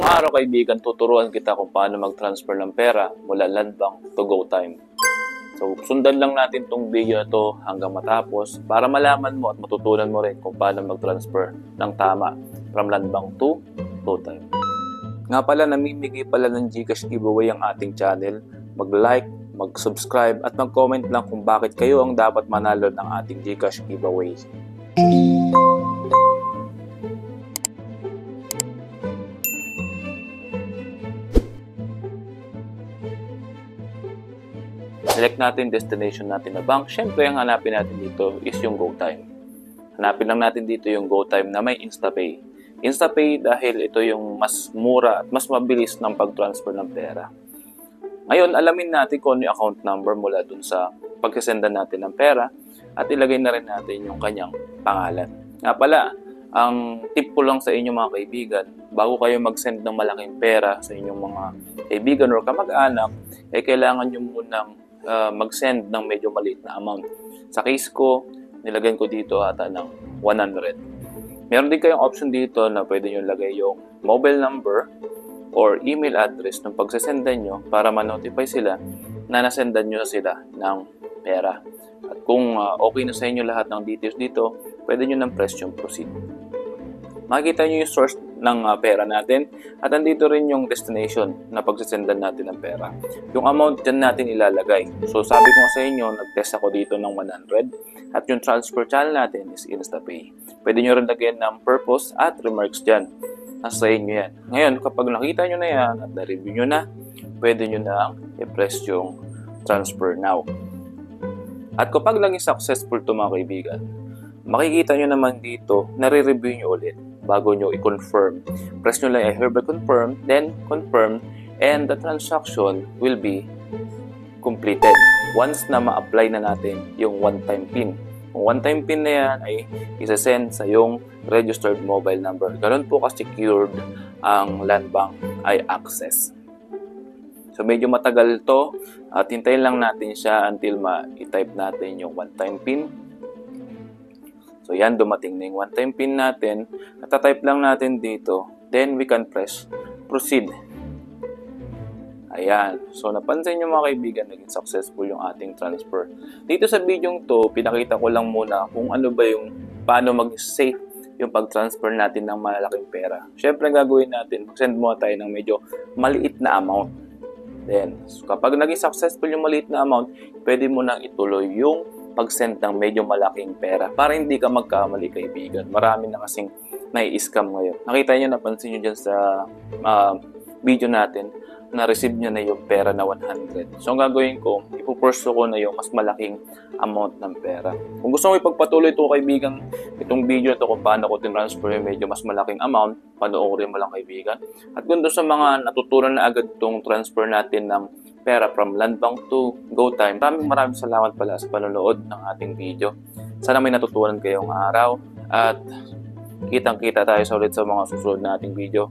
araw kaibigan, tuturuan kita kung paano mag-transfer ng pera mula Landbank to GoTime. So, sundan lang natin tong video na to hanggang matapos para malaman mo at matutunan mo rin kung paano mag-transfer ng tama from Landbank to GoTime. Nga pala, namimigay pala ng GCash giveaway ang ating channel. Mag-like, mag-subscribe at mag-comment lang kung bakit kayo ang dapat manalo ng ating GCash giveaway. Select natin destination natin na bank. Siyempre, ang hanapin natin dito is yung GoTime. Hanapin lang natin dito yung GoTime na may InstaPay. InstaPay dahil ito yung mas mura at mas mabilis ng pag-transfer ng pera. Ngayon, alamin natin kung ano yung account number mula dun sa pagkasendan natin ng pera at ilagay na rin natin yung kanyang pangalan. Nga pala, ang tip ko lang sa inyo mga kaibigan, bago kayo mag-send ng malaking pera sa inyong mga kaibigan o kamag-anak, kailangan nyo munang mag-send ng medyo maliit na amount. Sa case ko, nilagay ko dito ata ng 100. Meron din kayong option dito na pwede nyo lagay yung mobile number or email address ng pagsasendan nyo para ma-notify sila na nasendan nyo sila ng pera. At kung okay na sa inyo lahat ng details dito, pwede nyo nang press yung proceed. Makikita nyo yung source ng pera natin at andito rin yung destination na pagsasendan natin ng pera. Yung amount dyan natin ilalagay. So sabi ko sa inyo, nag-test ako dito ng 100 at yung transfer channel natin is InstaPay. Pwede nyo rin lagyan ng purpose at remarks dyan. Nasa inyo yan. Ngayon, kapag nakita nyo na yan at na-review nyo na, pwede nyo na i-press yung transfer now. At kapag naging successful to mga kaibigan, makikita nyo naman dito, nare-review nyo ulit bago nyo i-confirm. Press nyo lang hereby confirm, then confirm, and the transaction will be completed once na ma-apply na natin yung one-time PIN. Yung one-time PIN na yan ay isa-send sa yung registered mobile number. Ganun po ka-secured ang Landbank iAccess. So medyo matagal to at hintayin lang natin siya until ma-type natin yung one-time PIN. So yan, dumating na yung one-time PIN natin. At type lang natin dito. Then we can press proceed. Ayan. So napansin nyo mga kaibigan, naging successful yung ating transfer. Dito sa video to, pinakita ko lang muna kung ano ba yung paano mag-safe yung pag-transfer natin ng malalaking pera. Siyempre gagawin natin, mag-send muna tayo ng medyo maliit na amount. Then, so kapag naging successful yung maliit na amount, pwede mo nang ituloy yung pag-send ng medyo malaking pera para hindi ka magkamali kaibigan. Marami na kasing nai-scam ngayon. Nakita nyo, napansin nyo dyan sa video natin na receive nyo na yung pera na 100. So ang gagawin ko, ipupurso ko na yung mas malaking amount ng pera. Kung gusto mo ipagpatuloy ito kaibigan, itong video ito kung paano ko tinransfer yung medyo mas malaking amount, panoorin mo lang kaibigan. At kung doon sa mga natutunan na agad itong transfer natin ng pera from Landbank to GoTime, maraming salamat pala sa panonood ng ating video. Sana may natutunan kayong araw at kitang-kita tayo sa ulit sa mga susunod na ating video.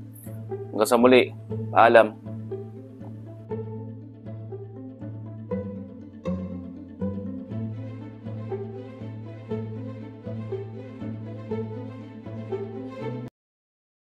Hanggang sa muli, paalam.